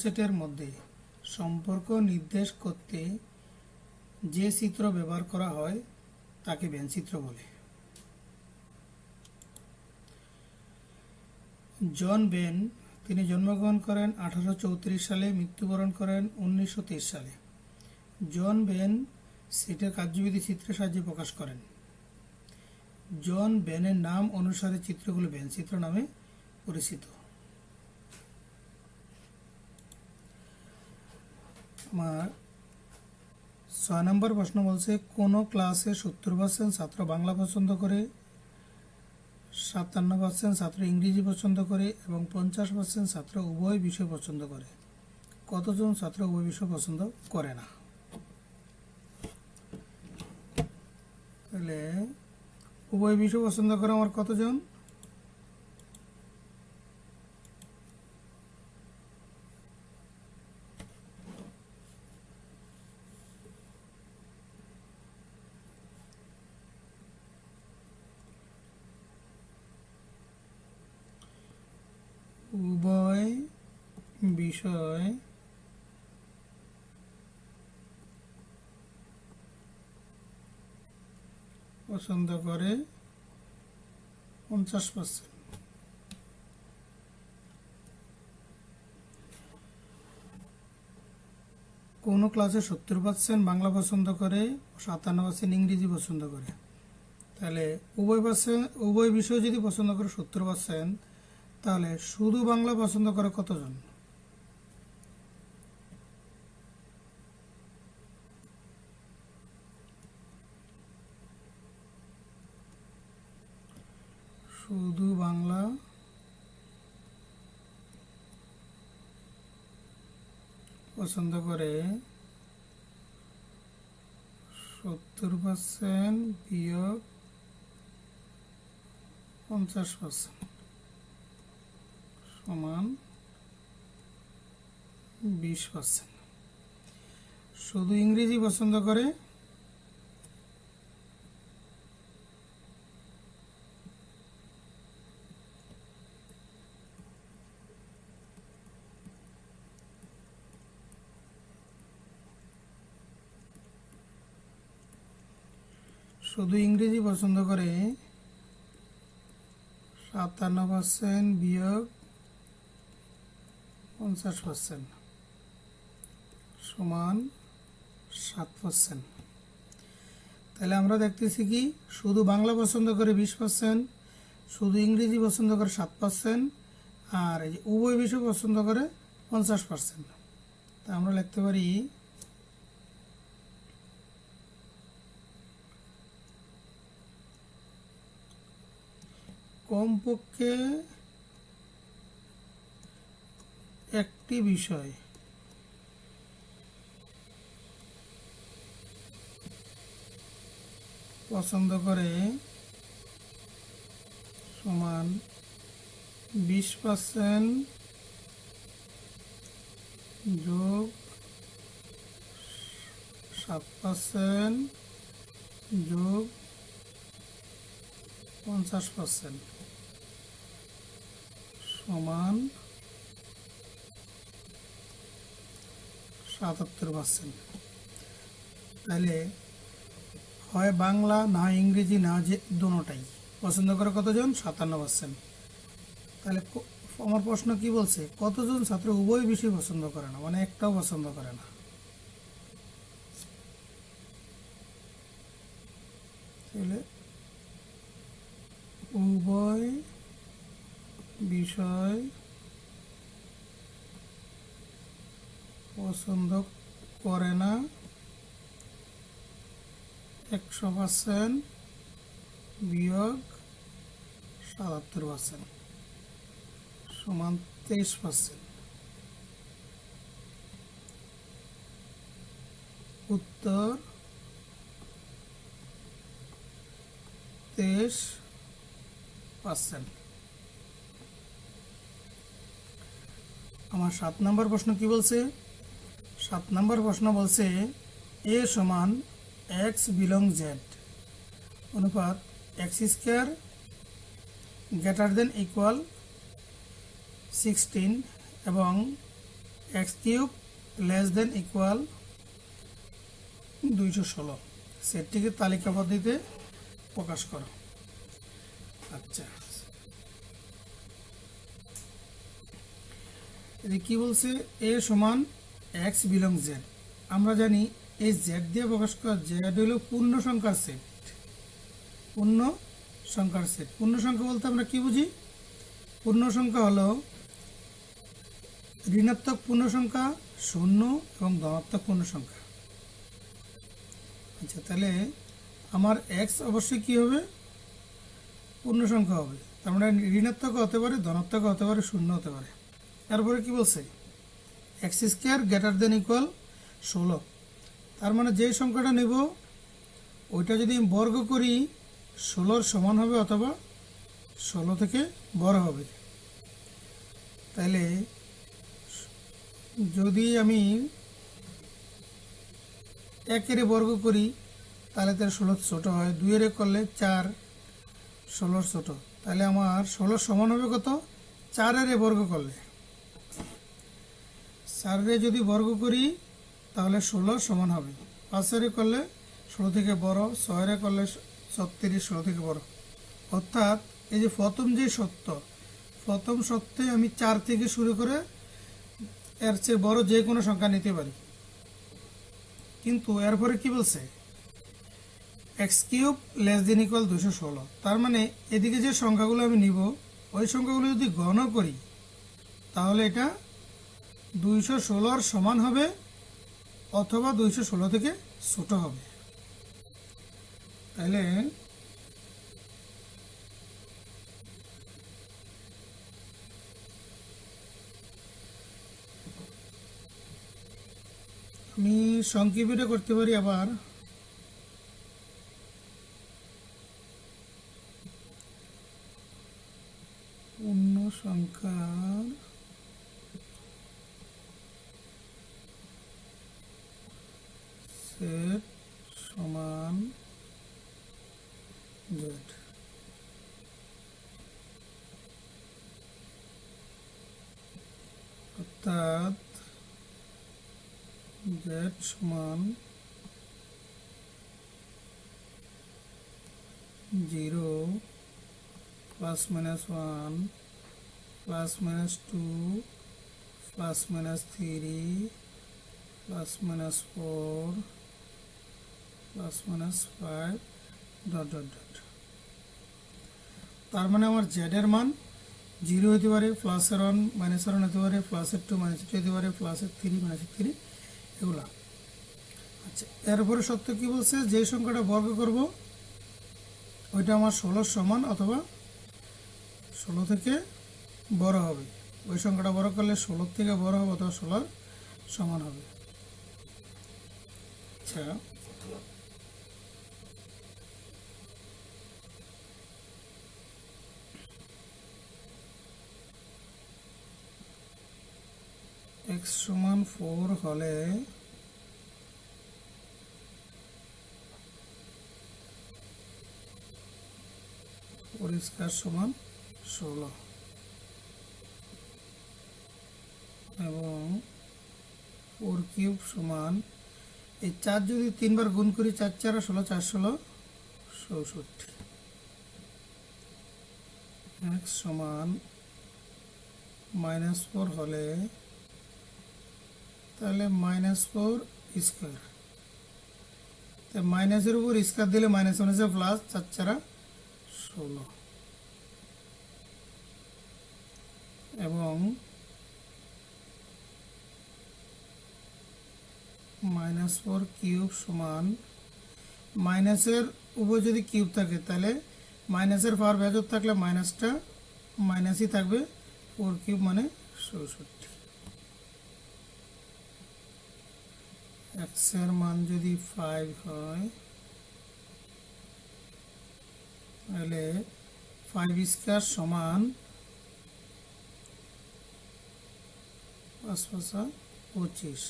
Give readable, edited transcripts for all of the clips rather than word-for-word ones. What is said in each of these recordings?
সেটের মধ্যে সম্পর্ক নির্দেশ করতে যে চিত্র ব্যবহার করা হয় তাকে ভেনচিত্র বলে। জন ভেন তিনি জন্মগ্রহণ করেন 1834 সালে, মৃত্যুবরণ করেন 1923 সালে। জন ভেন সেটের কার্যবিধি চিত্রের সাহায্যে প্রকাশ করেন। জন ভেনের নাম অনুসারে চিত্রগুলো ভেনচিত্র নামে পরিচিত। আমার 6 নম্বর প্রশ্ন বলছে, কোন ক্লাসে 70% ছাত্র বাংলা পছন্দ করে, 57% ছাত্র ইংরেজি পছন্দ করে এবং 50% ছাত্র উভয় বিষয় পছন্দ করে। কতজন ছাত্র উভয় বিষয় পছন্দ করে না? তাহলে উভয় বিষয় পছন্দ করে আমার কতজন? উভয় বিষয় পছন্দ করে 50%। কোন ক্লাসে 70% বাংলা পছন্দ করে, 57% ইংরেজি পছন্দ করে। তাহলে উভয় বিষয় যদি পছন্দ করে 70%, তাহলে শুধু বাংলা পছন্দ করে কতজন? শুধু বাংলা পছন্দ করে 70% বিয়োগ 50% সমান 20%। শুধু ইংরেজি পছন্দ করে শুধু ইংরেজি পছন্দ করে 57% বিয়োগ 50% সমান 7%। তাহলে আমরা দেখতেছি কি, শুধু বাংলা পছন্দ করে 20%, শুধু ইংরেজি পছন্দ করে 7%, আর এই যে উভয় বিষয় পছন্দ করে 50%। তা আমরা লিখতে পারি কমপক্ষে একটি বিষয় পছন্দ করে সমান 20% যোগ 7% যোগ 50% সমান 77%। তাহলে হয় বাংলা না ইংরেজি না যে দুটোটাই পছন্দ করে কতজন? 57%। তাহলে আমার প্রশ্ন কি বলছে, কতজন ছাত্র উভয় বিষয় পছন্দ করে না, মানে একটাও পছন্দ করে না? তাহলে উভয় বিষয় পছন্দ করে না 100% বিয়োগ 77% সমান 23%। উত্তর 23%। আমার 7 নম্বর প্রশ্ন কি বলছে? 7 নম্বর প্রশ্ন বলছে, এ সমান এক্স বিলং জেড অনুপাত x² গ্রেটার দেন ইকুয়াল 16 এবং x cube less than equal 216, সেটটিকে তালিকা পদ্ধতিতে প্রকাশ করো। আচ্ছা, এটি কি বলছে? এ সমান এক্স বিলং জেড। আমরা জানি এই জেড দিয়ে প্রকাশ করা, জেড হলো পূর্ণ সংখ্যার সেট। পূর্ণ সংখ্যার সেট, পূর্ণ সংখ্যা বলতে আমরা কি বুঝি? পূর্ণ সংখ্যা হলো ঋণাত্মক পূর্ণ সংখ্যা, শূন্য এবং ধনাত্মক পূর্ণ সংখ্যা। আচ্ছা, তাহলে আমার এক্স অবশ্যই কি হবে? পূর্ণ সংখ্যা হবে। তার মানে ঋণাত্মক হতে পারে, ধনাত্মক হতে পারে, শূন্য হতে পারে। তারপরে কি বলছে? X square greater than equal 16। তার মানে যে সংখ্যাটা নেব ওইটা যদি বর্গ করি 16-র সমান হবে অথবা 16 থেকে বড় হবে। তাহলে যদি আমি 1-এর বর্গ করি তাহলে তার 16 ছোট হয়, 2-এর করলে 4, 16 ছোট। তাহলে আমার 16 সমান হবে কত? 4-এর বর্গ করলে। 4-এর যদি বর্গ করি তাহলে 16 সমান হবে। 5-এর করলে 16 থেকে বড়, 6-এর করলে 36, 16 থেকে বড়। অর্থাৎ এই যে প্রথম যে সত্য, প্রথম সত্যে আমি 4 থেকে শুরু করে এর চেয়ে বড় যে কোনো সংখ্যা নিতে পারি। কিন্তু এরপরে কি বলছে? X cube less than equal 216। তার মানে এদিকে যে সংখ্যাগুলো আমি নিব ওই সংখ্যাগুলো যদি গণ করি তাহলে এটা 216-র সমান হবে অথবা 216 থেকে ছোট হবে। তাহলে আমি সংক্ষিপ্ত করতে পারি আবার। পূর্ণ সংখ্যার সেট সমান জেড। অর্থাৎ জেড সমান 0, plus minus 1, plus minus 2, plus minus 3, plus minus 4, plus minus 5, dot dot dot. তার মানে আমার জেডের মান 0 হতে পারে, প্লাসের 1 মাইনাসের 1 হতে পারে, প্লাসের 2 মাইনাসের 2 হতে পারে, প্লাসের 3 মাইনাসের 3, এগুলা। আচ্ছা, এরপরে সত্য কি বলছে? যে সংখ্যাটা বর্গ করব ওইটা আমার 16-র সমান অথবা 16 থেকে বড় হবে। ওই সংখ্যাটা বড় করলে 16 থেকে বড় হবে অথবা 16-র সমান হবে। আচ্ছা, এক্স সমান 4 হলে পরিষ্কার সমান 16 এবং 4 কিউব সমান, এই 4 যদি 3 বার গুণ করি 4 4 16, 4 16 64। এক্স সমান -4 হলে তাহলে -4 স্কোয়ার, তাই মাইনাসের উপর স্কোয়ার দিলে মাইনাস মাইনাসে প্লাস, 4 4 16 এবং -4 কিউব সমান, মাইনাসের উপর যদি কিউব থাকে তাহলে মাইনাসের পাওয়ার ভেতর থাকলে মাইনাসটা মাইনাসই থাকবে, 4 কিউব মানে 64। এক্সের মান যদি 5 হয় তাহলে 5 স্কোয়ার সমান 5 5 25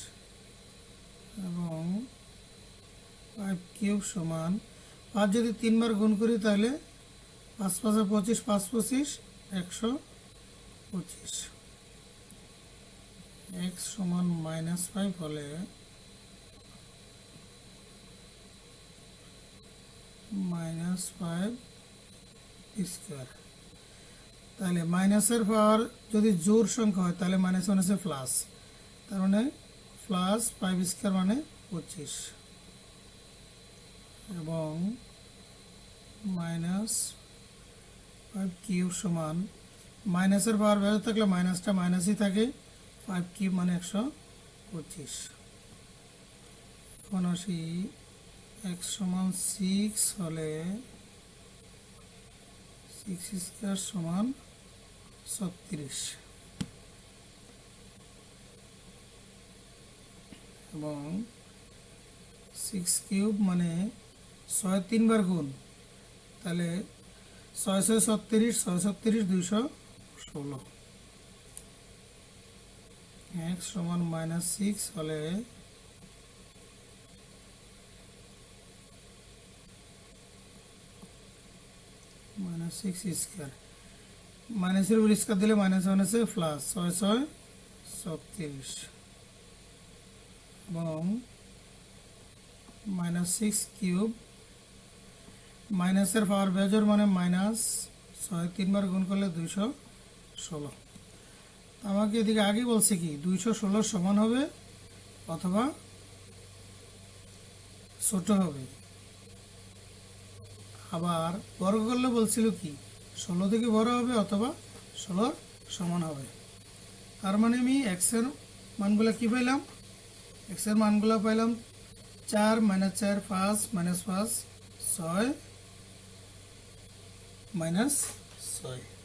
এবং 5 কিউব সমান, 5 যদি 3 বার গুণ করি তাহলে 5 5 25, 5 25 125 এক্স সমান -5 হলে -5 স্কোয়ার। তাহলে মাইনাসের পাওয়ার যদি জোড় সংখ্যা হয় তাহলে মাইনাস মাইনাসে প্লাস, তার মানে +5 স্কোয়ার মানে 25, এবং -5 কিউব সমান মাইনাসের পাওয়ার ভেতর থাকলে মাইনাসটা মাইনাসই থাকে, 5 কিউব মানে 125। এখন আসি x সমান 6 হলে 6 স্কোয়ার সমান 36, এবং 6 কিউব মানে 6 3 বার গুণ, তাহলে 6 6 36, 6 36 216। x সমান -6 হলে -6 স্কোয়ার, মাইনাসের উপর স্কোয়ার দিলে মাইনাস মাইনাসে প্লাস, 6 6 36, এবং -6 কিউব মাইনাসের পাওয়ার বেজোর মানে -6 3 বার গুণ করলে 216। আমাকে এদিকে আগে বলছে কি 216 সমান হবে অথবা ছোট হবে, আবার বর্গ করলে বলছিল কি 16 থেকে বড় হবে অথবা 16 সমান হবে। তার মানে আমি এক্সের মানগুলো কি পাইলাম, এক্সের মানগুলো পাইলাম 4 -4 5 -5 6 -6।